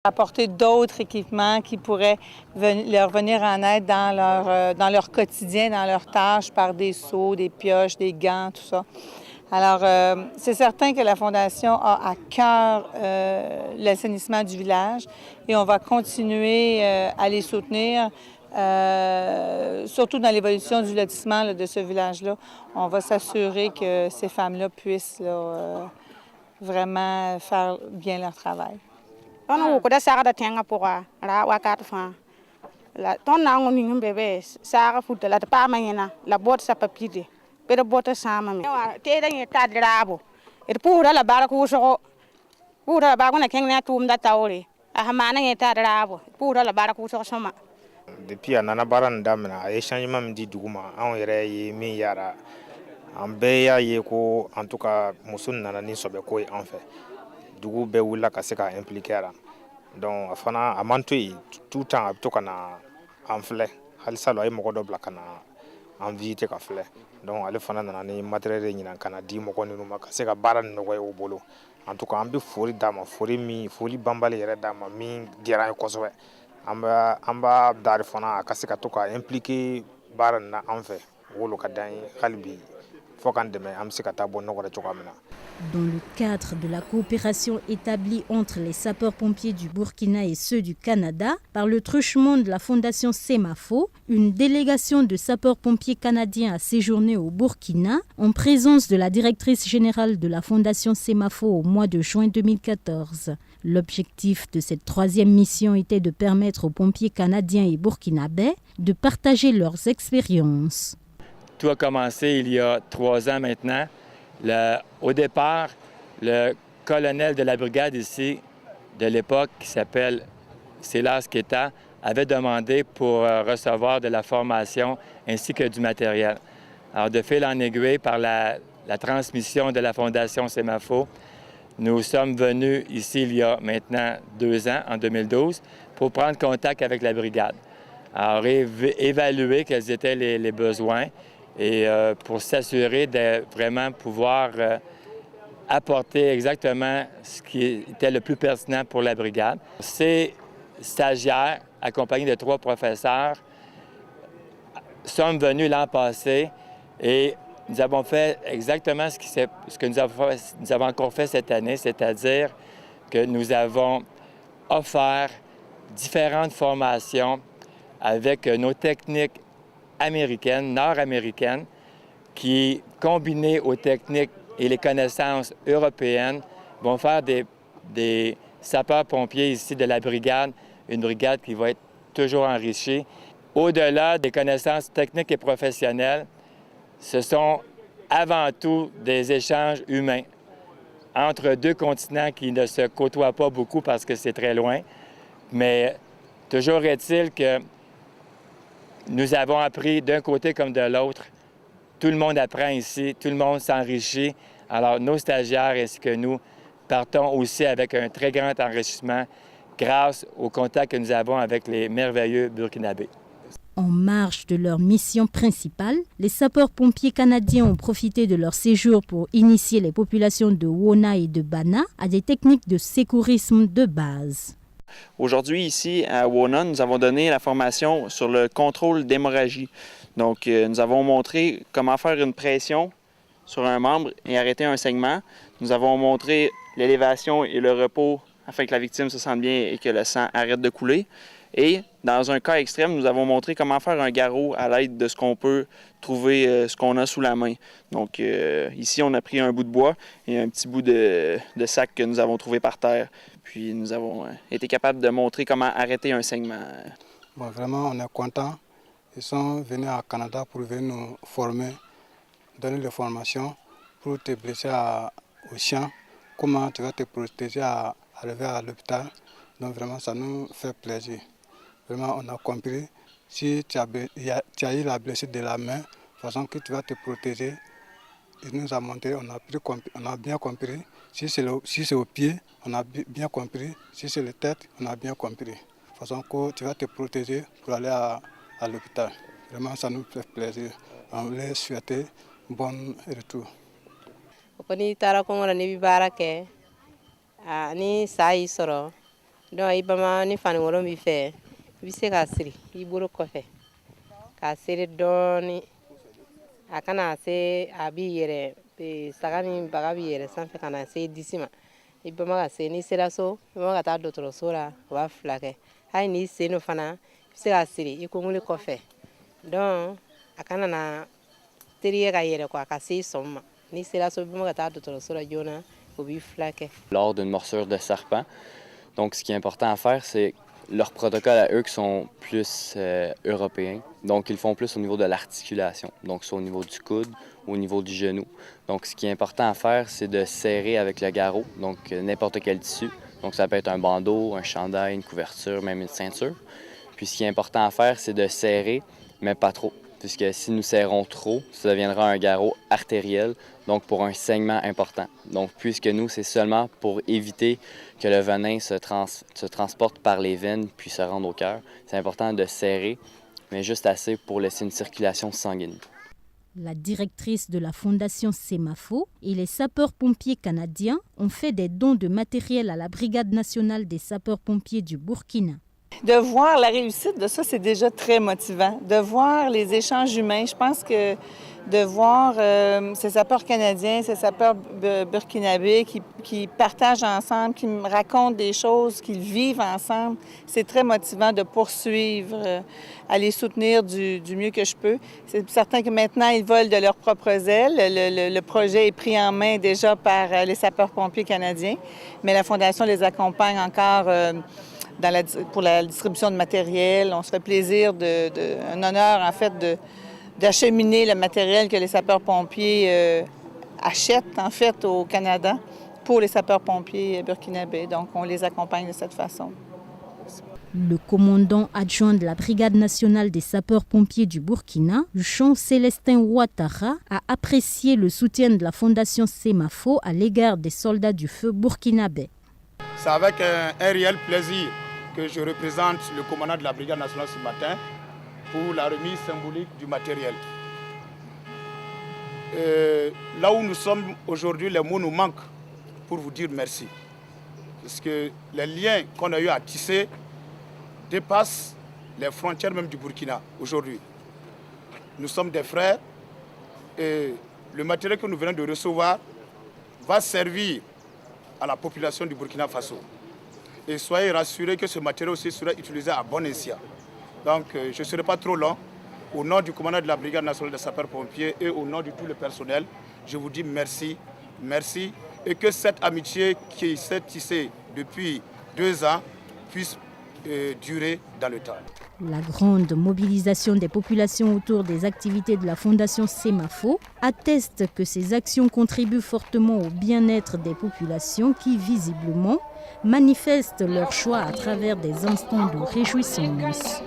Apporter d'autres équipements qui pourraient leur venir en aide dans leur quotidien, dans leurs tâches, par des seaux, des pioches, des gants, tout ça. Alors, c'est certain que la Fondation a à cœur l'assainissement du village et on va continuer à les soutenir, surtout dans l'évolution du lotissement là, de ce village-là. On va s'assurer que ces femmes-là puissent là, vraiment faire bien leur travail. On a sagada tenga poa ra wakat fa la ton na ngoni ngembebe saga futa la pa manyena la bot sa papide pero bota sama me te da ni tadrabo et pura la baraku so pura ba gona kengna tum da tawre a hamana ni tadrabo pura la baraku so soma. Depuis anana baran damina ay changement mi di duguma an yɛrɛ ye min yara an bɛɛ y'a ye ko en tout cas muso nana ni sɔbɛ ko ye an fɛ dugu bɛɛ wulila ka se ka impliquer la donc fana a man to yen tout temps a bɛ to ka na an filɛ halisa lo a ye mɔgɔ dɔ bila ka na an visiter ka filɛ donc ale fana nana ni matériel de ɲinan ka na di mɔgɔ ninnu ma ka se ka baara nɔgɔya u bolo en tout cas an bɛ foli d'a ma foli banbali yɛrɛ d'a ma min diyara an ye kosɛbɛ an b'a dari fana a ka se ka to ka impliquer baara nin na an fɛ wolo ka d'an ye hali bi fo k'an dɛmɛ an bɛ se ka taa bɔ nɔgɔ la cogoya min na. Dans le cadre de la coopération établie entre les sapeurs-pompiers du Burkina et ceux du Canada, par le truchement de la fondation Semafo, une délégation de sapeurs-pompiers canadiens a séjourné au Burkina en présence de la directrice générale de la fondation Semafo au mois de juin 2014. L'objectif de cette troisième mission était de permettre aux pompiers canadiens et burkinabés de partager leurs expériences. Tout a commencé il y a 3 ans maintenant. Au départ, le colonel de la brigade ici, de l'époque, qui s'appelle Silas Keta, avait demandé pour recevoir de la formation ainsi que du matériel. Alors, de fil en aiguille, par la transmission de la Fondation Semafo, nous sommes venus ici il y a maintenant 2 ans, en 2012, pour prendre contact avec la brigade. Alors, évaluer quels étaient les besoins et pour s'assurer de vraiment pouvoir apporter exactement ce qui était le plus pertinent pour la brigade. Ces stagiaires, accompagnés de 3 professeurs, sommes venus l'an passé et nous avons fait exactement ce que nous avons encore fait cette année, c'est-à-dire que nous avons offert différentes formations avec nos techniques américaines, nord-américaines, qui, combinées aux techniques et les connaissances européennes, vont faire des sapeurs-pompiers ici de la brigade, une brigade qui va être toujours enrichie. Au-delà des connaissances techniques et professionnelles, ce sont avant tout des échanges humains entre 2 continents qui ne se côtoient pas beaucoup parce que c'est très loin. Mais toujours est-il que nous avons appris d'un côté comme de l'autre. Tout le monde apprend ici, tout le monde s'enrichit. Alors, nos stagiaires ainsi que nous partons aussi avec un très grand enrichissement grâce au contact que nous avons avec les merveilleux Burkinabés. En marge de leur mission principale, les sapeurs-pompiers canadiens ont profité de leur séjour pour initier les populations de Wona et de Bana à des techniques de secourisme de base. Aujourd'hui, ici, à Wona, nous avons donné la formation sur le contrôle d'hémorragie. Donc, nous avons montré comment faire une pression sur un membre et arrêter un saignement. Nous avons montré l'élévation et le repos afin que la victime se sente bien et que le sang arrête de couler. Et dans un cas extrême, nous avons montré comment faire un garrot à l'aide de ce qu'on peut trouver, ce qu'on a sous la main. Donc ici, on a pris un bout de bois et un petit bout de sac que nous avons trouvé par terre. Puis nous avons été capables de montrer comment arrêter un saignement. Bon, vraiment, on est content. Ils sont venus au Canada pour venir nous former, donner des formations pour te blesser au champ, comment tu vas te protéger à arriver à l'hôpital. Donc vraiment, ça nous fait plaisir. Vraiment, on a compris. Si tu as eu la blessure de la main, de façon que tu vas te protéger, il nous a montré, on a bien compris. Si c'est au pied, on a bien compris. Si c'est la tête, on a bien compris. De façon que tu vas te protéger pour aller à l'hôpital. Vraiment, ça nous fait plaisir. On voulait souhaiter bon retour. Ni tara ko ngora ni bibara ke ni sai soro Donc i bama ni fani woro mi fe bi se ka siri i bolo kɔfɛ ka siri dɔɔni a kana se a bi yɛrɛ saga ni baga bi yɛrɛ sanfɛ kana se disi ma i bama ka se ni sera so i bama ka taa dɔgɔtɔrɔso la u b'a fila kɛ hali ni sen no fana i bɛ se ka siri i kɔngɔli kɔfɛ donc a kana na teriye ka yɛrɛ quoi ka se i sɔn ma ni sera so i bama ka taa dɔgɔtɔrɔso la joona u b'i fila kɛ. Lors d'une morsure de serpent, donc ce qui est important à faire, c'est leurs protocoles à eux qui sont plus européens. Donc, ils font plus au niveau de l'articulation, donc soit au niveau du coude ou au niveau du genou. Donc, ce qui est important à faire, c'est de serrer avec le garrot, donc n'importe quel tissu. Donc, ça peut être un bandeau, un chandail, une couverture, même une ceinture. Puis, ce qui est important à faire, c'est de serrer, mais pas trop. Puisque si nous serrons trop, ça deviendra un garrot artériel, donc pour un saignement important. Donc, puisque nous, c'est seulement pour éviter que le venin se transporte par les veines puis se rende au cœur, c'est important de serrer, mais juste assez pour laisser une circulation sanguine. La directrice de la fondation Semafo et les sapeurs-pompiers canadiens ont fait des dons de matériel à la Brigade nationale des sapeurs-pompiers du Burkina. De voir la réussite de ça, c'est déjà très motivant. De voir les échanges humains, je pense que de voir ces sapeurs canadiens, ces sapeurs burkinabés qui partagent ensemble, qui me racontent des choses, qu'ils vivent ensemble, c'est très motivant de poursuivre, à les soutenir du mieux que je peux. C'est certain que maintenant, ils volent de leurs propres ailes. Le projet est pris en main déjà par les sapeurs-pompiers canadiens, mais la Fondation les accompagne encore pour la distribution de matériel. On se fait plaisir, un honneur en fait d'acheminer le matériel que les sapeurs-pompiers achètent en fait au Canada pour les sapeurs-pompiers burkinabés. Donc on les accompagne de cette façon. Le commandant adjoint de la Brigade nationale des sapeurs-pompiers du Burkina, Jean Célestin Ouattara, a apprécié le soutien de la Fondation Semafo à l'égard des soldats du feu burkinabés. C'est avec un réel plaisir que je représente le commandant de la Brigade nationale ce matin pour la remise symbolique du matériel. Là où nous sommes aujourd'hui, les mots nous manquent pour vous dire merci. Parce que les liens qu'on a eu à tisser dépassent les frontières même du Burkina aujourd'hui. Nous sommes des frères et le matériel que nous venons de recevoir va servir à la population du Burkina Faso. Et soyez rassurés que ce matériel aussi sera utilisé à bon escient. Donc je ne serai pas trop long. Au nom du commandant de la Brigade nationale des sapeurs-pompiers et au nom de tout le personnel, je vous dis merci, merci. Et que cette amitié qui s'est tissée depuis 2 ans puisse durer dans le temps. La grande mobilisation des populations autour des activités de la Fondation Semafo atteste que ces actions contribuent fortement au bien-être des populations qui, visiblement, manifestent leur choix à travers des instants de réjouissance.